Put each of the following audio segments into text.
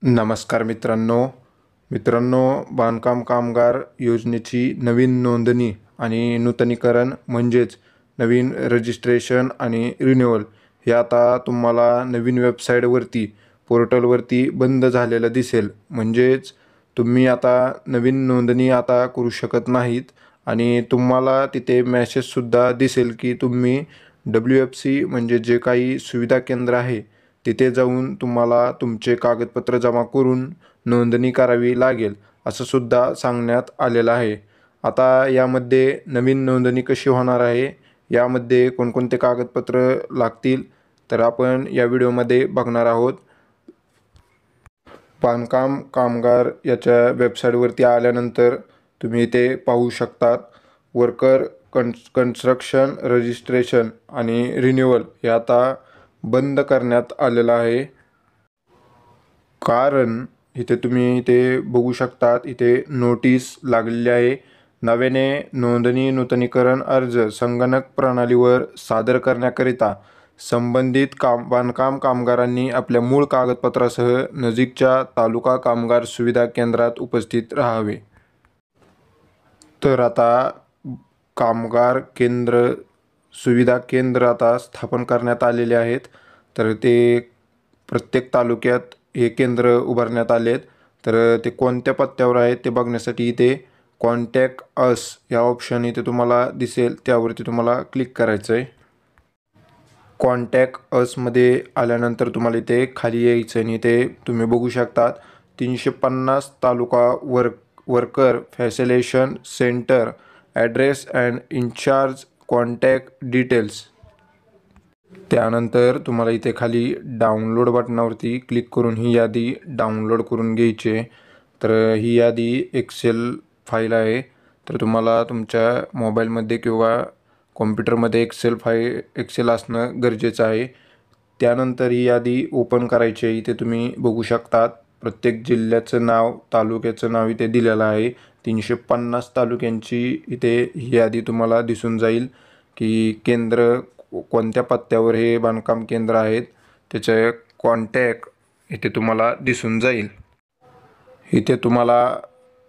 नमस्कार मित्रांनो, बांधकाम कामगार योजनेची नवीन नोंदणी आणि नूतनीकरण म्हणजेच नवीन रजिस्ट्रेशन आणि रिन्युअल हे आता तुम्हाला नवीन वेबसाईटवरती पोर्टलवरती बंद झालेलं दिसेल. म्हणजेच तुम्ही आता नवीन नोंदणी आता करू शकत नाहीत आणि तुम्हाला तिथे मेसेजसुद्धा दिसेल की तुम्ही WFC म्हणजे जे काही सुविधा केंद्र आहे तिथे जाऊन तुम्हाला तुमचे कागदपत्र जमा करून नोंदणी करावी लागेल असं सुद्धा सांगण्यात आलेलं आहे. आता यामध्ये नवीन नोंदणी कशी होणार आहे, यामध्ये कोणकोणते कागदपत्र लागतील तर आपण या व्हिडिओमध्ये बघणार आहोत. बांधकाम कामगार याच्या वेबसाईटवरती आल्यानंतर तुम्ही इथे पाहू शकतात वर्कर कन्स्ट्रक्शन रजिस्ट्रेशन आणि रिन्युअल हे आता बंद करण्यात आलेलं आहे. कारण इथे तुम्ही इथे बघू शकतात, इथे नोटीस लागलेली आहे. नव्याने नोंदणी नूतनीकरण अर्ज संगणक प्रणालीवर सादर करण्याकरिता संबंधित बांधकाम कामगारांनी आपल्या मूळ कागदपत्रासह नजीकच्या तालुका कामगार सुविधा केंद्रात उपस्थित राहावे. तर आता कामगार केंद्र सुविधा केंद्र आता स्थापन करण्यात आलेले आहेत. तर ते प्रत्येक तालुक्यात हे केंद्र उभारण्यात आले आहेत. तर ते कोणत्या पत्त्यावर आहेत ते बघण्यासाठी इथे कॉन्टॅक्ट अस या ऑप्शन इथे तुम्हाला दिसेल, त्यावरती तुम्हाला क्लिक करायचं आहे. कॉन्टॅक्ट असमध्ये आल्यानंतर तुम्हाला इथे खाली यायचं आणि इथे तुम्ही बघू शकतात 350 taluka worker facilitation centre address and incharge contact details. त्यानंतर तुम्हाला इथे खाली डाउनलोड बटनावरती क्लिक करून ही यादी डाउनलोड करून घ्यायची आहे. तर ही यादी एक्सेल फाईल आहे. तर तुम्हाला तुमच्या मोबाईलमध्ये किंवा कॉम्प्युटरमध्ये एक्सेल असणं गरजेचं आहे. त्यानंतर ही यादी ओपन करायची आहे. इथे तुम्ही बघू शकतात प्रत्येक जिल्ह्याचं नाव, तालुक्याचं नाव इथे दिलेलं आहे. 350 तालुक्यांची इथे ही यादी तुम्हाला दिसून जाईल की केंद्र कोणत्या पत्त्यावर हे बांधकाम केंद्र आहेत, त्याचे कॉन्टॅक्ट इथे तुम्हाला दिसून जाईल. इथे तुम्हाला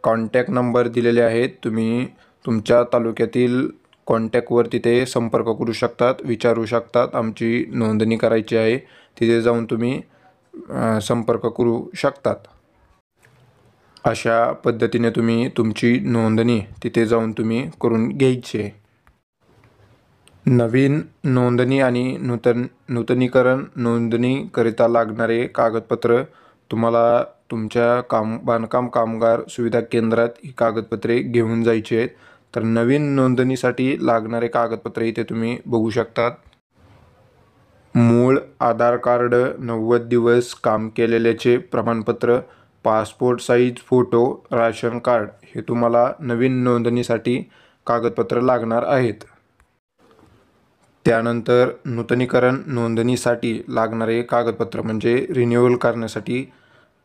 कॉन्टॅक्ट नंबर दिलेले आहेत. तुम्ही तुमच्या तालुक्यातील कॉन्टॅक्टवर तिथे संपर्क करू शकतात, विचारू शकतात आमची नोंदणी करायची आहे. तिथे जाऊन तुम्ही संपर्क करू शकतात. अशा पद्धतीने तुम्ही तुमची नोंदणी तिथे जाऊन तुम्ही करून घ्यायची. नवीन नोंदणी आणि नूतनीकरण नोंदणीकरिता लागणारे कागदपत्र तुम्हाला तुमच्या बांधकाम कामगार सुविधा केंद्रात ही कागदपत्रे घेऊन जायची आहेत. तर नवीन नोंदणीसाठी लागणारे कागदपत्रे इथे तुम्ही बघू शकतात. मूळ आधार कार्ड, 90 दिवस काम केलेल्याचे प्रमाणपत्र, passport size photo, ration card हे तुम्हाला नवीन नोंदणीसाठी कागदपत्र लागणार आहेत. त्यानंतर नूतनीकरण नोंदणीसाठी लागणारे कागदपत्र म्हणजे रिन्युअल करण्यासाठी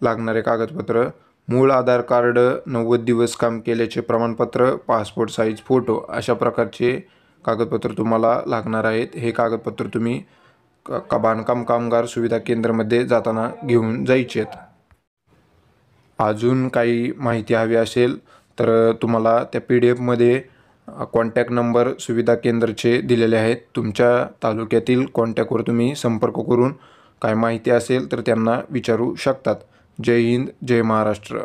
लागणारे कागदपत्र, मूळ आधार कार्ड, 90 दिवस काम केल्याचे प्रमाणपत्र, पासपोर्ट साईज फोटो अशा प्रकारचे कागदपत्र तुम्हाला लागणार आहेत. हे कागदपत्र तुम्ही बांधकाम कामगार सुविधा केंद्रामध्ये जाताना घेऊन जायचे आहेत. अजून काही माहिती हवी असेल तर तुम्हाला त्या PDF कॉन्टॅक्ट नंबर सुविधा केंद्राचे दिलेले आहेत. तुमच्या तालुक्यातील कॉन्टॅक्टवर तुम्ही संपर्क करून काय माहिती असेल तर त्यांना विचारू शकतात. जय हिंद, जय महाराष्ट्र.